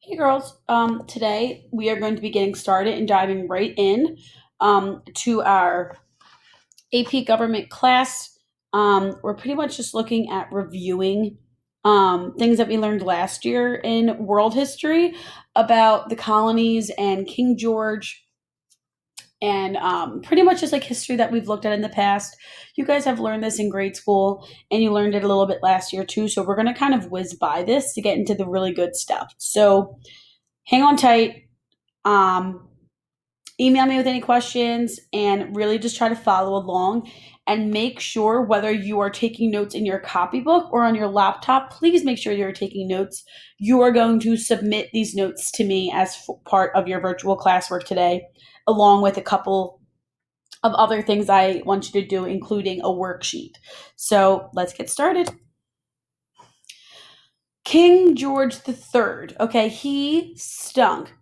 Hey girls, today we are going to be getting started and diving right in to our AP government class. We're pretty much just looking at reviewing things that we learned last year in world history about the colonies and King George and pretty much just like history that we've looked at in the past. You guys have learned this in grade school and you learned it a little bit last year too. So we're going to kind of whiz by this to get into the really good stuff. So hang on tight. Um, Email me with any questions and really just try to follow along and make sure whether you are taking notes in your copybook or on your laptop, please make sure you're taking notes. You are going to submit these notes to me as part of your virtual classwork today, along with a couple of other things I want you to do, including a worksheet. So let's get started. King George III, okay, he stunk.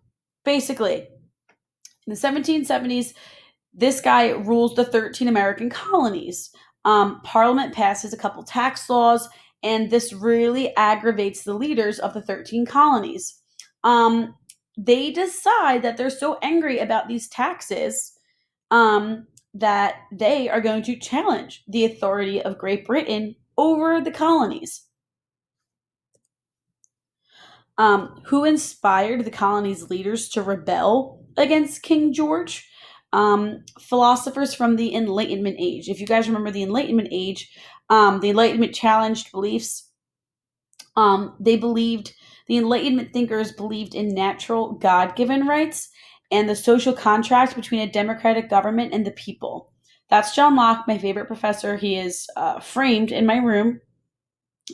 Basically, in the 1770s, this guy rules the 13 American colonies. Parliament passes a couple tax laws, and this really aggravates the leaders of the 13 colonies. Um, they decide that they're so angry about these taxes that they are going to challenge the authority of Great Britain over the colonies. Who inspired the colony's leaders to rebel against King George? Philosophers from the Enlightenment age. If you guys remember the Enlightenment age, the Enlightenment challenged beliefs. They believed the Enlightenment thinkers believed in natural God given rights and the social contract between a democratic government and the people. That's John Locke, my favorite professor. He is framed in my room,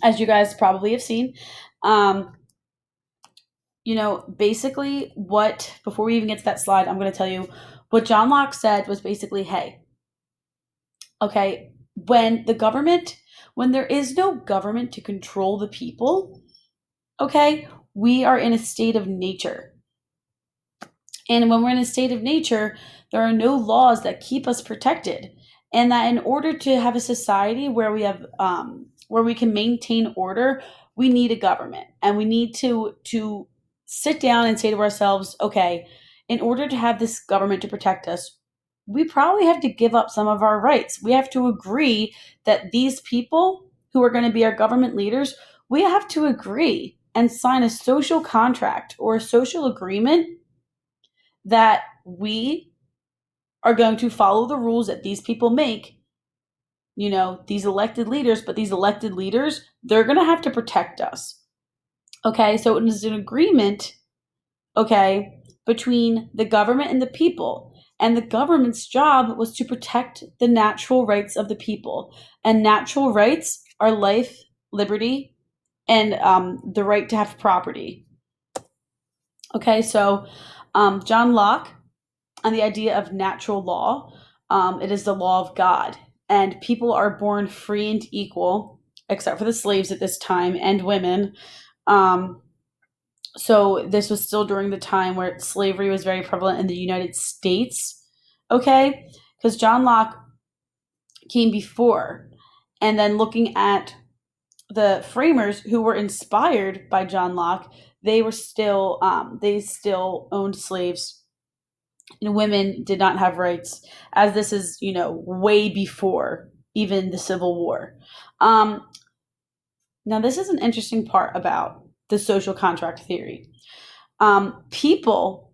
as you guys probably have seen. Um, basically what, before we even get to that slide, I'm going to tell you what John Locke said was basically, hey, okay, when there is no government to control the people, okay, we are in a state of nature. And when we're in a state of nature, there are no laws that keep us protected. And that in order to have a society where we can maintain order, we need a government, and we need to sit down and say to ourselves, okay, in order to have this government to protect us, we probably have to give up some of our rights. We have to agree that these people who are going to be our government leaders, we have to agree and sign a social contract or a social agreement that we are going to follow the rules that these people make, these elected leaders, but these elected leaders, they're going to have to protect us. Okay, so it is an agreement, okay, between the government and the people. And the government's job was to protect the natural rights of the people. And natural rights are life, liberty, and the right to have property. Okay, so John Locke and the idea of natural law. It is the law of God, and people are born free and equal, except for the slaves at this time and women. Um, so this was still during the time where slavery was very prevalent in the United States. Okay, because John Locke came before, and then looking at the framers who were inspired by John Locke, they still owned slaves and women did not have rights, as this is, way before even the Civil War. Um, Now, this is an interesting part about the social contract theory. People,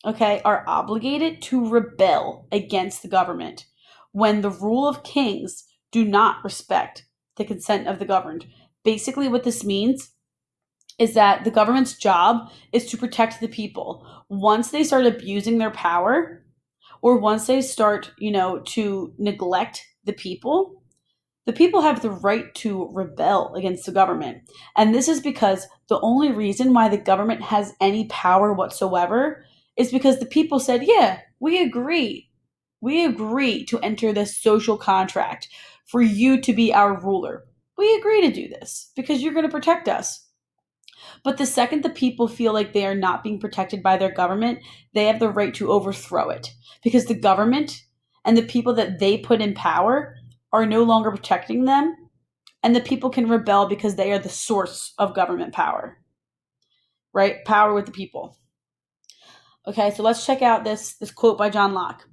okay, are obligated to rebel against the government when the rule of kings do not respect the consent of the governed. Basically, what this means is that the government's job is to protect the people. Once they start abusing their power, or once they start, to neglect the people have the right to rebel against the government. And this is because the only reason why the government has any power whatsoever is because the people said, yeah, we agree. We agree to enter this social contract for you to be our ruler. We agree to do this because you're going to protect us. But the second the people feel like they are not being protected by their government, they have the right to overthrow it because the government and the people that they put in power are no longer protecting them, and the people can rebel because they are the source of government power. right? Power with the people. Okay, so let's check out this quote by John Locke.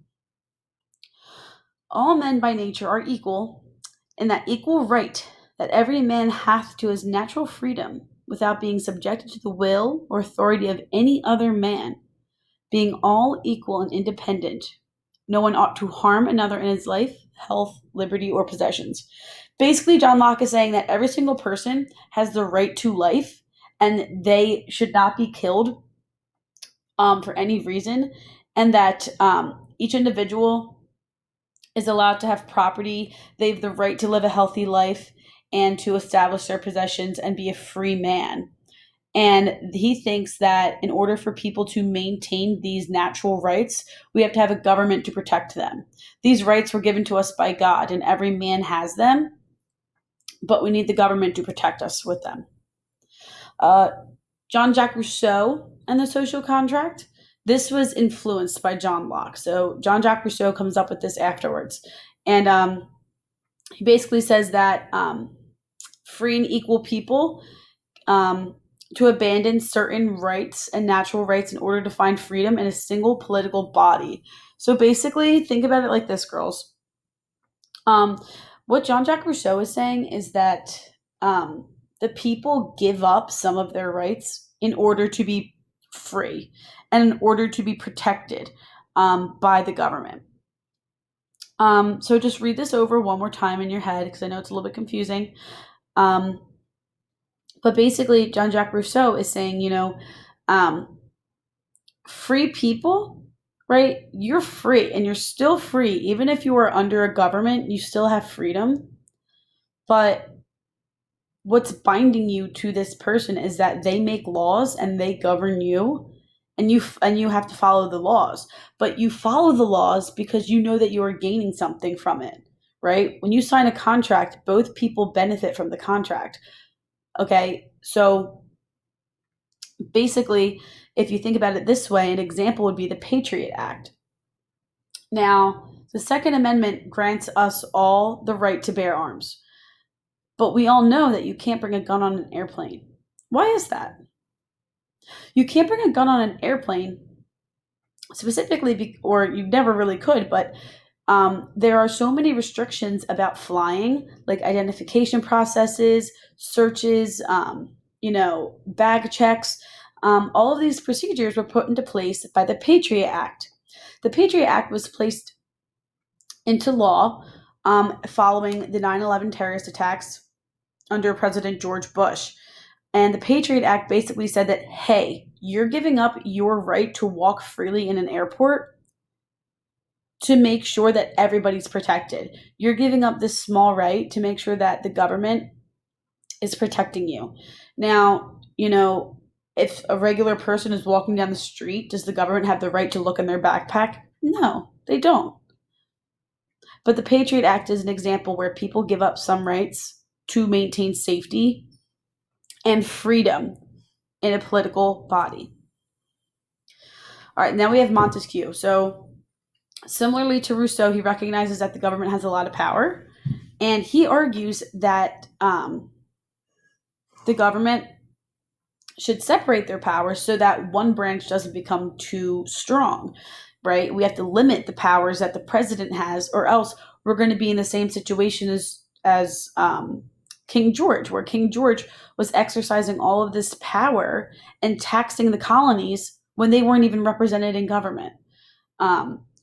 All men by nature are equal, in that equal right that every man hath to his natural freedom, without being subjected to the will or authority of any other man, being all equal and independent. No one ought to harm another in his life, health, liberty, or possessions. Basically, John Locke is saying that every single person has the right to life and they should not be killed for any reason, and that each individual is allowed to have property. They have the right to live a healthy life and to establish their possessions and be a free man. And he thinks that in order for people to maintain these natural rights, we have to have a government to protect them. These rights were given to us by God, and every man has them, but we need the government to protect us with them. Uh, John Jacques Rousseau and the social contract. This was influenced by John Locke. So John Jacques Rousseau comes up with this afterwards. And he basically says that free and equal people um, to abandon certain rights and natural rights in order to find freedom in a single political body. So basically, think about it like this, girls. Um, what Jean Jacques Rousseau is saying is that the people give up some of their rights in order to be free and in order to be protected by the government. So just read this over one more time in your head because I know it's a little bit confusing. Um, but basically, Jean Jacques Rousseau is saying, um, free people, right? You're free and you're still free. Even if you are under a government, you still have freedom. But what's binding you to this person is that they make laws and they govern you, and you have to follow the laws. But you follow the laws because you know that you are gaining something from it, right? When you sign a contract, both people benefit from the contract. Okay? So basically, if you think about it this way, an example would be the Patriot Act. Now, the Second Amendment grants us all the right to bear arms. But we all know that you can't bring a gun on an airplane. Why is that? You can't bring a gun on an airplane specifically, or you never really could, but there are so many restrictions about flying, like identification processes, searches, bag checks. All of these procedures were put into place by the Patriot Act. The Patriot Act was placed into law following the 9/11 terrorist attacks under President George Bush. And the Patriot Act basically said that, hey, you're giving up your right to walk freely in an airport to make sure that everybody's protected. You're giving up this small right to make sure that the government is protecting you. Now, if a regular person is walking down the street, does the government have the right to look in their backpack? No, they don't. But the Patriot Act is an example where people give up some rights to maintain safety and freedom in a political body. All right, now we have Montesquieu. So, similarly to Rousseau, he recognizes that the government has a lot of power, and he argues that the government should separate their powers so that one branch doesn't become too strong, right? We have to limit the powers that the president has, or else we're going to be in the same situation as King George, where King George was exercising all of this power and taxing the colonies when they weren't even represented in government.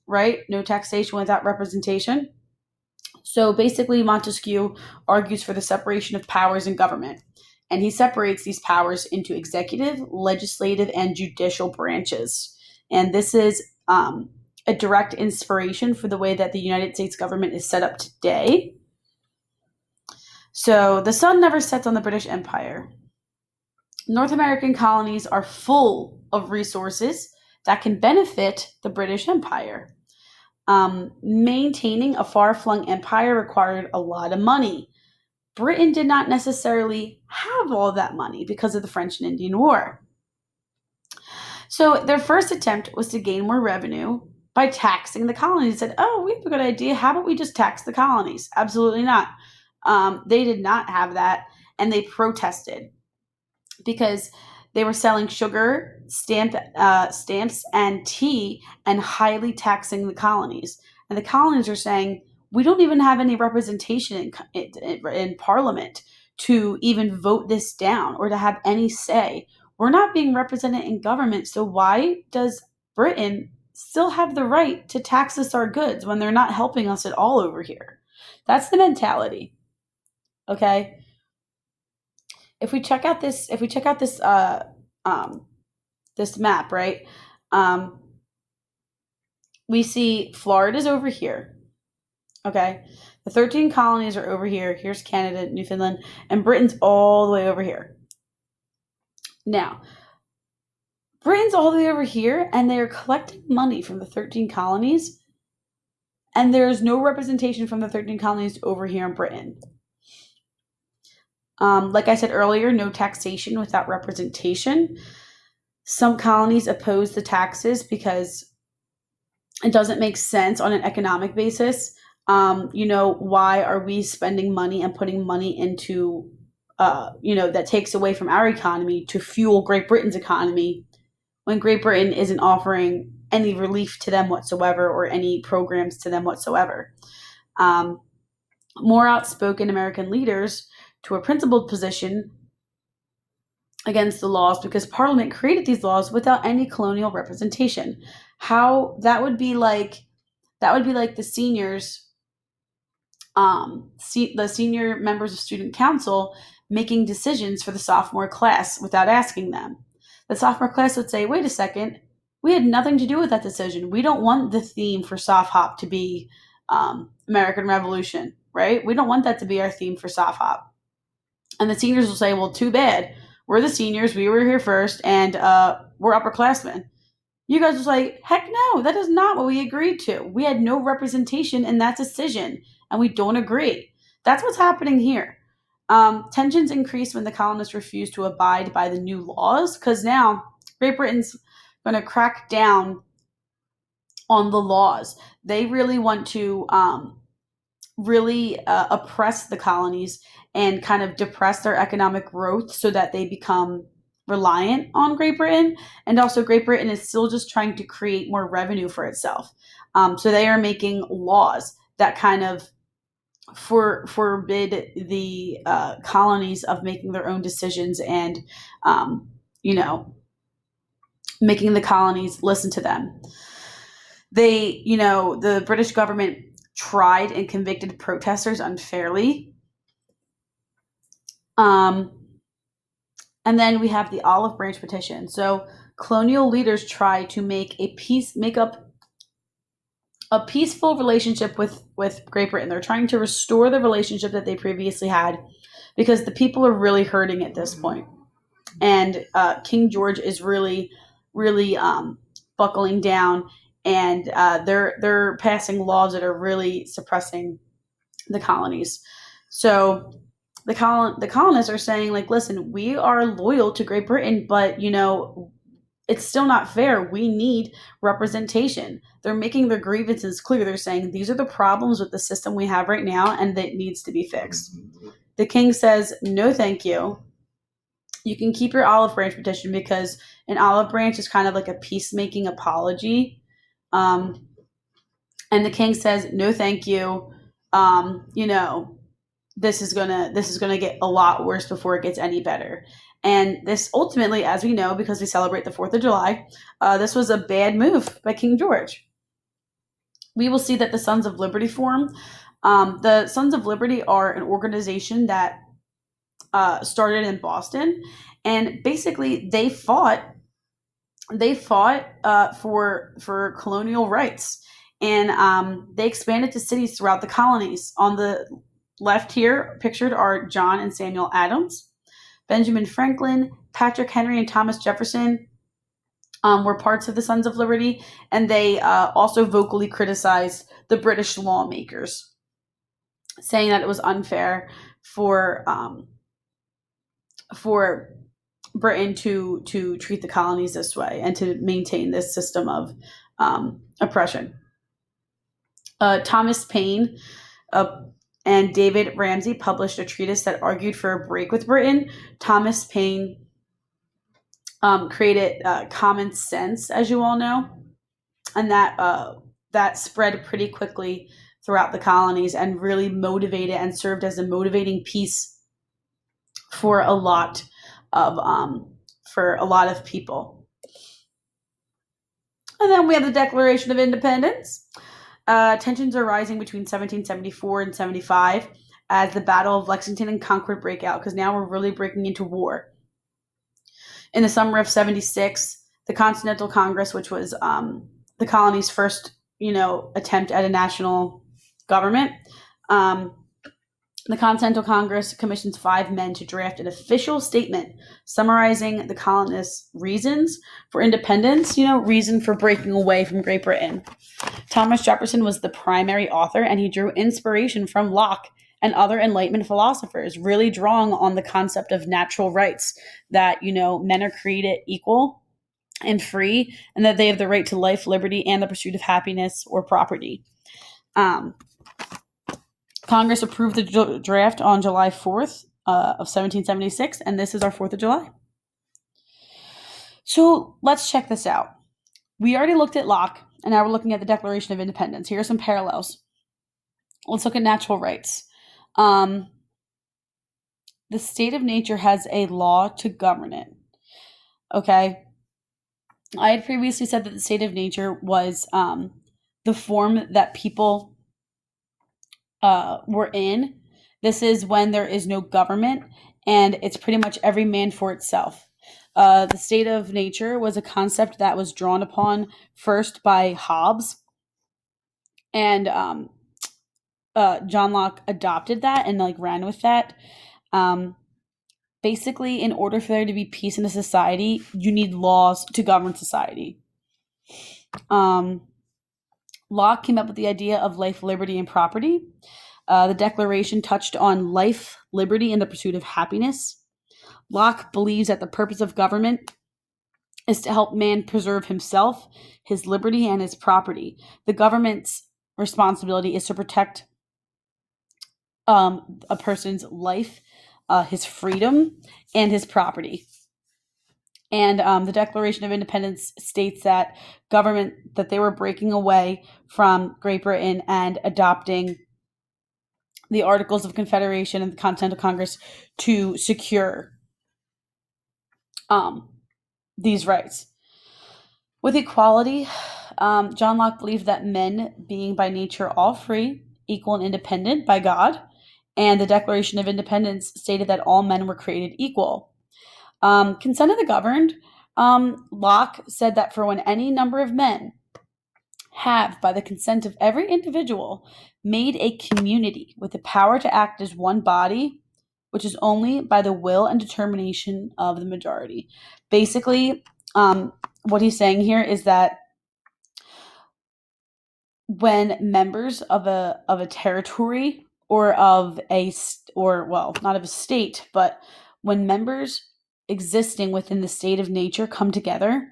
Right? No taxation without representation. So basically, Montesquieu argues for the separation of powers in government, and he separates these powers into executive, legislative, and judicial branches. And this is a direct inspiration for the way that the United States government is set up today. So the sun never sets on the British Empire. North American colonies are full of resources that can benefit the British Empire. Maintaining a far-flung empire required a lot of money. Britain did not necessarily have all that money because of the French and Indian War. So their first attempt was to gain more revenue by taxing the colonies. They said, oh, we have a good idea. How about we just tax the colonies? Absolutely not. They did not have that, and they protested because They were selling sugar, stamps, and tea, and highly taxing the colonies. And the colonies are saying, we don't even have any representation in Parliament to even vote this down or to have any say. We're not being represented in government, so why does Britain still have the right to tax us our goods when they're not helping us at all over here? That's the mentality. Okay. If we check out um, this map, right? Um, we see Florida's over here. Okay. The 13 colonies are over here. Here's Canada, Newfoundland, and Britain's all the way over here. Now, Britain's all the way over here, and they're collecting money from the 13 colonies, and there's no representation from the 13 colonies over here in Britain. Like I said earlier, no taxation without representation. Some colonies oppose the taxes because it doesn't make sense on an economic basis. Why are we spending money and putting money into, that takes away from our economy to fuel Great Britain's economy when Great Britain isn't offering any relief to them whatsoever or any programs to them whatsoever? Um, More outspoken American leaders to a principled position against the laws because Parliament created these laws without any colonial representation. How that would be like the seniors, the senior members of student council making decisions for the sophomore class without asking them. The sophomore class would say, "Wait a second, we had nothing to do with that decision. We don't want the theme for Soph Hop to be American Revolution, right? We don't want that to be our theme for Soph Hop." And the seniors will say, "Well, too bad. We're the seniors. We were here first, and we're upperclassmen." You guys was like, "Heck no, that is not what we agreed to. We had no representation in that decision, and we don't agree." That's what's happening here. Tensions increase when the colonists refuse to abide by the new laws because now Great Britain's going to crack down on the laws. They really want to really oppress the colonies and kind of depress their economic growth so that they become reliant on Great Britain. And also, Great Britain is still just trying to create more revenue for itself. So they are making laws that kind of forbid the colonies of making their own decisions and, you know, making the colonies listen to them. The British government tried and convicted protesters unfairly. And then we have the Olive Branch Petition. So colonial leaders try to make up a peaceful relationship with Great Britain. They're trying to restore the relationship that they previously had because the people are really hurting at this point. And King George is really, really buckling down, and they're passing laws that are really suppressing the colonies. So the colonists are saying, like, listen, we are loyal to Great Britain, but it's still not fair. We need representation. They're making their grievances clear. They're saying these are the problems with the system we have right now, and that needs to be fixed. The king says, no, thank you. You can keep your olive branch petition because an olive branch is kind of like a peacemaking apology. And the king says, no, thank you. This is gonna get a lot worse before it gets any better. And this ultimately, as we know, because we celebrate the 4th of July, this was a bad move by King George. We will see that the Sons of Liberty form. The Sons of Liberty are an organization that started in Boston, and basically they fought for colonial rights, and they expanded to cities throughout the colonies. On the left here, pictured are John and Samuel Adams, Benjamin Franklin, Patrick Henry, and Thomas Jefferson were parts of the Sons of Liberty, and they also vocally criticized the British lawmakers, saying that it was unfair for Britain to treat the colonies this way and to maintain this system of oppression. Thomas Paine and David Ramsay published a treatise that argued for a break with Britain. Thomas Paine created common sense, as you all know, and that spread pretty quickly throughout the colonies and really motivated and served as a motivating piece for a lot of people. And then we have the Declaration of Independence. Tensions are rising between 1774 and 75 as the Battle of Lexington and Concord break out, because now we're really breaking into war. In the summer of 76, the Continental Congress, which was the colony's first, attempt at a national government, um, the Continental Congress commissions 5 men to draft an official statement summarizing the colonists' reasons for independence, reason for breaking away from Great Britain. Thomas Jefferson was the primary author, and he drew inspiration from Locke and other Enlightenment philosophers, really drawing on the concept of natural rights, that, men are created equal and free, and that they have the right to life, liberty, and the pursuit of happiness or property. Um, Congress approved the draft on July 4th of 1776, and this is our 4th of July. So let's check this out. We already looked at Locke, and now we're looking at the Declaration of Independence. Here are some parallels. Let's look at natural rights. The state of nature has a law to govern it. Okay? I had previously said that the state of nature was the form that people were in. This is when there is no government, and it's pretty much every man for itself. The state of nature was a concept that was drawn upon first by Hobbes, and John Locke adopted that and ran with that. Basically, in order for there to be peace in a society, you need laws to govern society. Locke came up with the idea of life, liberty, and property. The Declaration touched on life, liberty, and the pursuit of happiness. Locke believes that the purpose of government is to help man preserve himself, his liberty, and his property. The government's responsibility is to protect a person's life, his freedom, and his property. And the Declaration of Independence states that they were breaking away from Great Britain and adopting the Articles of Confederation and the Continental Congress to secure these rights. With equality, John Locke believed that men, being by nature all free, equal, and independent by God, and the Declaration of Independence stated that all men were created equal. Consent of the governed, Locke said that for when any number of men have, by the consent of every individual, made a community with the power to act as one body, which is only by the will and determination of the majority. Basically, what he's saying here is that when members of a territory or of not of a state, but when members existing within the state of nature come together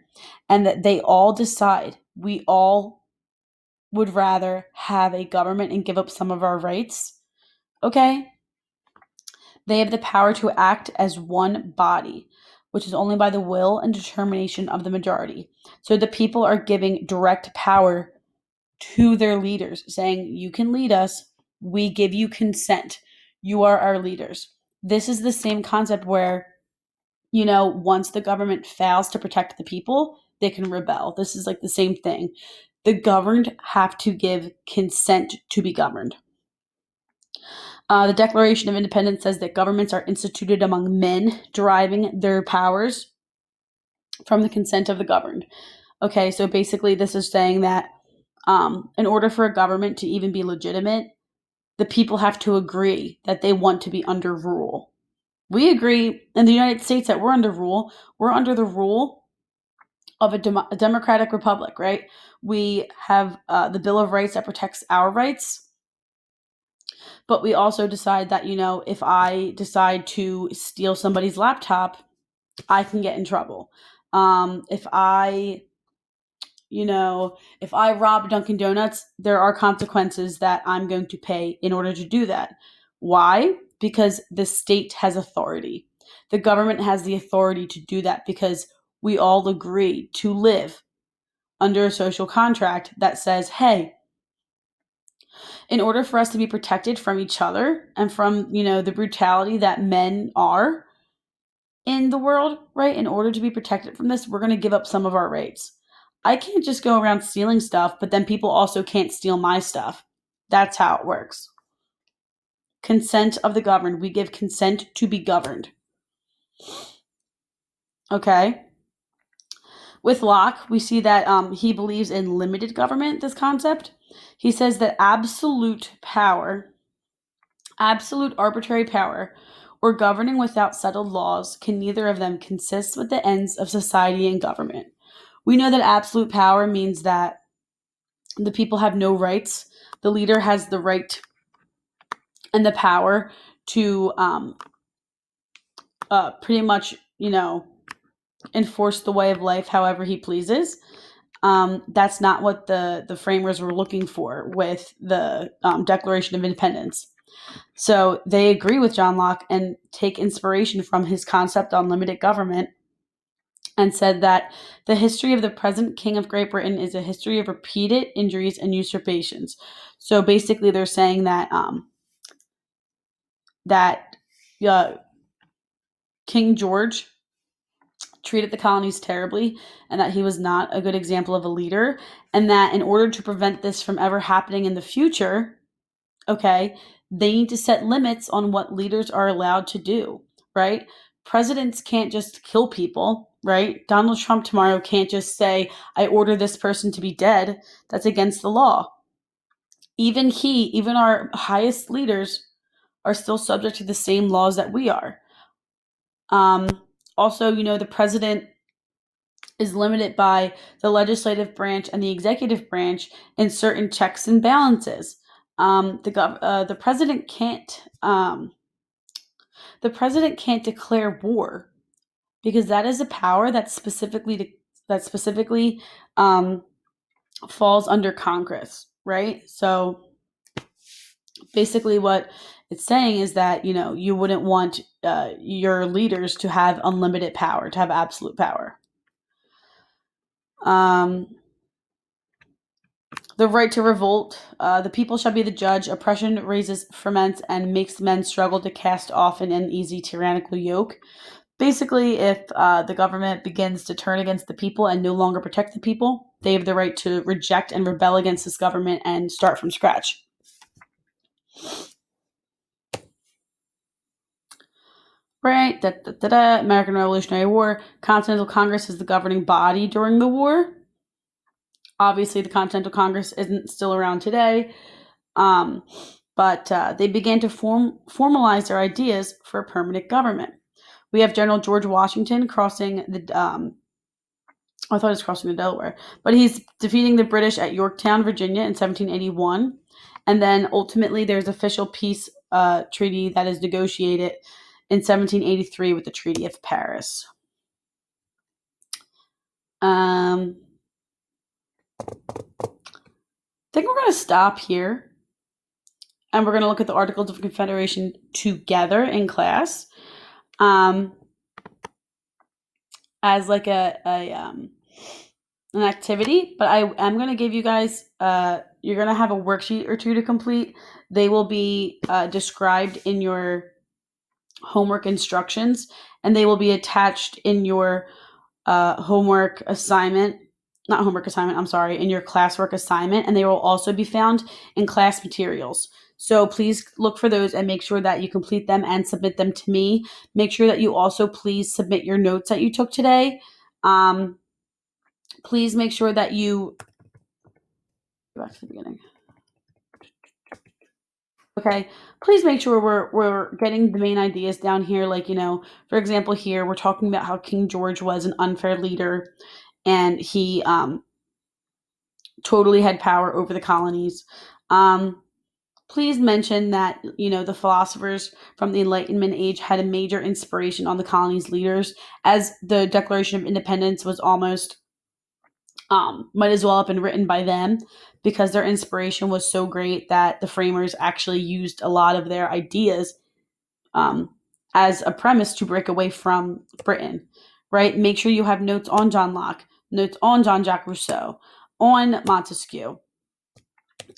and that they all decide we all would rather have a government and give up some of our rights, okay? They have the power to act as one body, which is only by the will and determination of the majority. So the people are giving direct power to their leaders, saying, you can lead us, we give you consent, you are our leaders. This is the same concept where, once the government fails to protect the people, they can rebel. This is the same thing. The governed have to give consent to be governed. The Declaration of Independence says that governments are instituted among men, deriving their powers from the consent of the governed. Okay, so basically this is saying that in order for a government to even be legitimate, the people have to agree that they want to be under rule. We agree in the United States that we're under rule. We're under the rule of a democratic republic, right? We have the Bill of Rights that protects our rights. But we also decide that, if I decide to steal somebody's laptop, I can get in trouble. If I rob Dunkin' Donuts, there are consequences that I'm going to pay in order to do that. Why? Because the state has authority. The government has the authority to do that because we all agree to live under a social contract that says, hey, in order for us to be protected from each other and from, the brutality that men are in the world, right? In order to be protected from this, we're going to give up some of our rights. I can't just go around stealing stuff, but then people also can't steal my stuff. That's how it works. Consent of the governed. We give consent to be governed. Okay? With Locke, we see that he believes in limited government, this concept. He says that absolute arbitrary power, or governing without settled laws, can neither of them consist with the ends of society and government. We know that absolute power means that the people have no rights. The leader has the right and the power to pretty much, enforce the way of life however he pleases. That's not what the framers were looking for with the Declaration of Independence. So they agree with John Locke and take inspiration from his concept on limited government, and said that the history of the present King of Great Britain is a history of repeated injuries and usurpations. So basically, they're saying that that King George treated the colonies terribly, and that he was not a good example of a leader, and that in order to prevent this from ever happening in the future, okay, they need to set limits on what leaders are allowed to do, right? Presidents can't just kill people, right? Donald Trump tomorrow can't just say, I order this person to be dead. That's against the law. Even our highest leaders are still subject to the same laws that we are. Also, the president is limited by the legislative branch and the executive branch in certain checks and balances. The president can't declare war, because that is a power that specifically falls under Congress, right? So basically, what it's saying is that you wouldn't want your leaders to have unlimited power, to have absolute power. The right to revolt. The people shall be the judge. Oppression raises, ferments, and makes men struggle to cast off an uneasy tyrannical yoke. Basically, if the government begins to turn against the people and no longer protect the people, they have the right to reject and rebel against this government and start from scratch. Right, American Revolutionary War. Continental Congress is the governing body during the war. Obviously, the Continental Congress isn't still around today, but they began to formalize their ideas for a permanent government. We have General George Washington crossing the I thought he was crossing the Delaware, but he's defeating the British at Yorktown, Virginia in 1781. And then ultimately there's official peace treaty that is negotiated in 1783 with the Treaty of Paris. I think we're going to stop here, and we're going to look at the Articles of Confederation together in class as like an activity. But I am going to give you guys, you're going to have a worksheet or two to complete. They will be described in your homework instructions, and they will be attached in your in your classwork assignment, and they will also be found in class materials. So please look for those and make sure that you complete them and submit them to me. Make sure that you also please submit your notes that you took today. Please make sure that you go back to the beginning. Okay, please make sure we're getting the main ideas down here. Like, for example, here we're talking about how King George was an unfair leader, and he totally had power over the colonies. Please mention that, the philosophers from the Enlightenment age had a major inspiration on the colonies' leaders, as the Declaration of Independence was almost might as well have been written by them, because their inspiration was so great that the framers actually used a lot of their ideas as a premise to break away from Britain, right? Make sure you have notes on John Locke, notes on Jean-Jacques Rousseau, on Montesquieu,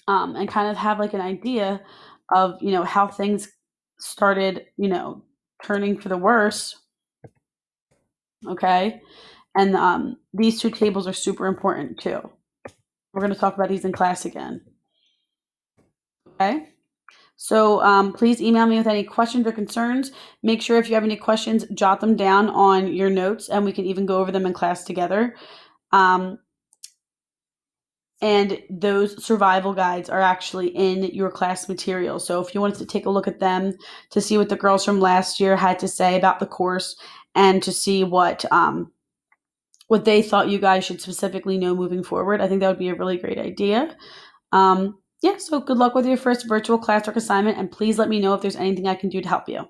and kind of have like an idea of, how things started, turning for the worse. Okay. And these two tables are super important too. We're going to talk about these in class again. Okay. So please email me with any questions or concerns. Make sure if you have any questions, jot them down on your notes, and we can even go over them in class together. And those survival guides are actually in your class material. So if you wanted to take a look at them to see what the girls from last year had to say about the course, and to see what they thought you guys should specifically know moving forward, I think that would be a really great idea. Yeah, so good luck with your first virtual classwork assignment, and please let me know if there's anything I can do to help you.